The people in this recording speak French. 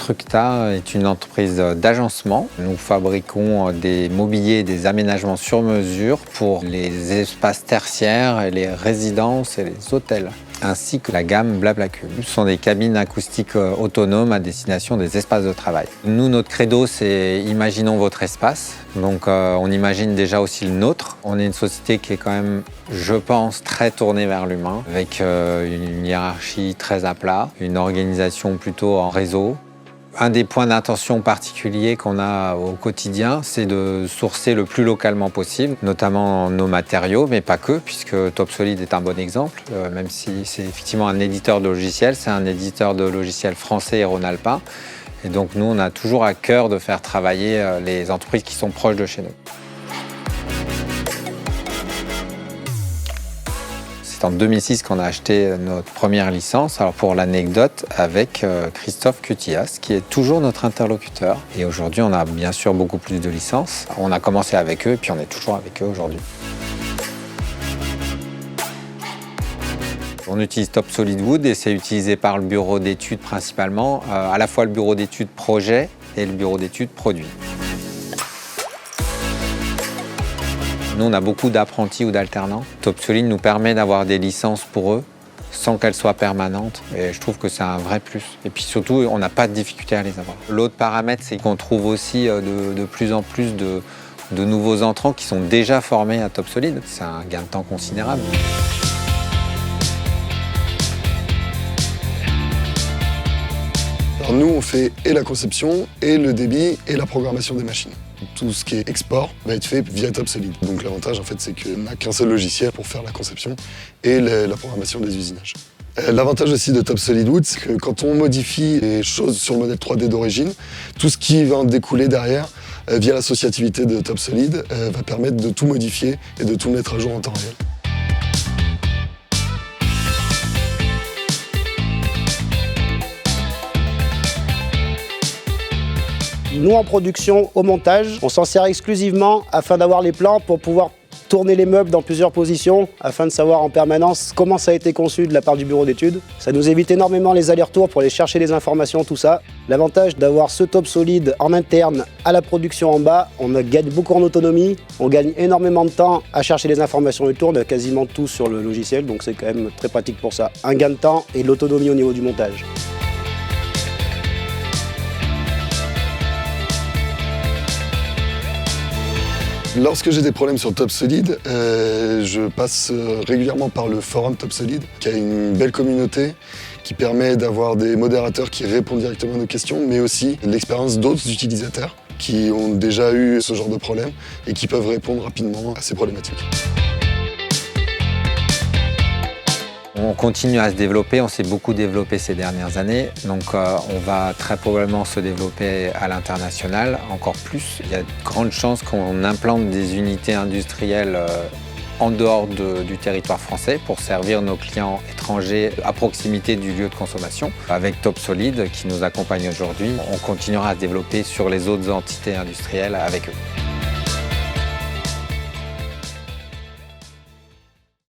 Structa est une entreprise d'agencement. Nous fabriquons des mobiliers et des aménagements sur mesure pour les espaces tertiaires, et les résidences et les hôtels, ainsi que la gamme Blablacube. Ce sont des cabines acoustiques autonomes à destination des espaces de travail. Nous, notre credo, c'est « Imaginons votre espace ». Donc on imagine déjà aussi le nôtre. On est une société qui est quand même, je pense, très tournée vers l'humain, avec une hiérarchie très à plat, une organisation plutôt en réseau. Un des points d'intention particuliers qu'on a au quotidien, c'est de sourcer le plus localement possible, notamment nos matériaux, mais pas que, puisque Topsolid est un bon exemple. Même si c'est effectivement un éditeur de logiciels, c'est un éditeur de logiciels français et rhône-alpin. Et donc nous, on a toujours à cœur de faire travailler les entreprises qui sont proches de chez nous. C'est en 2006 qu'on a acheté notre première licence, alors pour l'anecdote, avec Christophe Cutillas, qui est toujours notre interlocuteur. Et aujourd'hui, on a bien sûr beaucoup plus de licences. On a commencé avec eux et puis on est toujours avec eux aujourd'hui. On utilise Topsolid Wood et c'est utilisé par le bureau d'études principalement, à la fois le bureau d'études projet et le bureau d'études produit. Nous, on a beaucoup d'apprentis ou d'alternants. Topsolid nous permet d'avoir des licences pour eux sans qu'elles soient permanentes. Et je trouve que c'est un vrai plus. Et puis surtout, on n'a pas de difficulté à les avoir. L'autre paramètre, c'est qu'on trouve aussi de plus en plus de nouveaux entrants qui sont déjà formés à Topsolid. C'est un gain de temps considérable. Alors nous, on fait et la conception, et le débit, et la programmation des machines. Tout ce qui est export va être fait via Topsolid. Donc l'avantage, en fait, c'est qu'on n'a qu'un seul logiciel pour faire la conception et la programmation des usinages. L'avantage aussi de Topsolid Wood, c'est que quand on modifie les choses sur le modèle 3D d'origine, tout ce qui va en découler derrière, via l'associativité de Topsolid, va permettre de tout modifier et de tout mettre à jour en temps réel. Nous, en production, au montage, on s'en sert exclusivement afin d'avoir les plans pour pouvoir tourner les meubles dans plusieurs positions, afin de savoir en permanence comment ça a été conçu de la part du bureau d'études. Ça nous évite énormément les allers-retours pour aller chercher les informations, tout ça. L'avantage d'avoir ce Topsolid en interne à la production en bas, on gagne beaucoup en autonomie, on gagne énormément de temps à chercher les informations autour, on a quasiment tout sur le logiciel, donc c'est quand même très pratique pour ça. Un gain de temps et de l'autonomie au niveau du montage. Lorsque j'ai des problèmes sur Topsolid, je passe régulièrement par le forum Topsolid, qui a une belle communauté, qui permet d'avoir des modérateurs qui répondent directement à nos questions, mais aussi l'expérience d'autres utilisateurs qui ont déjà eu ce genre de problème et qui peuvent répondre rapidement à ces problématiques. On continue à se développer, on s'est beaucoup développé ces dernières années, donc on va très probablement se développer à l'international encore plus. Il y a de grandes chances qu'on implante des unités industrielles en dehors du territoire français pour servir nos clients étrangers à proximité du lieu de consommation. Avec Topsolid qui nous accompagne aujourd'hui, on continuera à se développer sur les autres entités industrielles avec eux.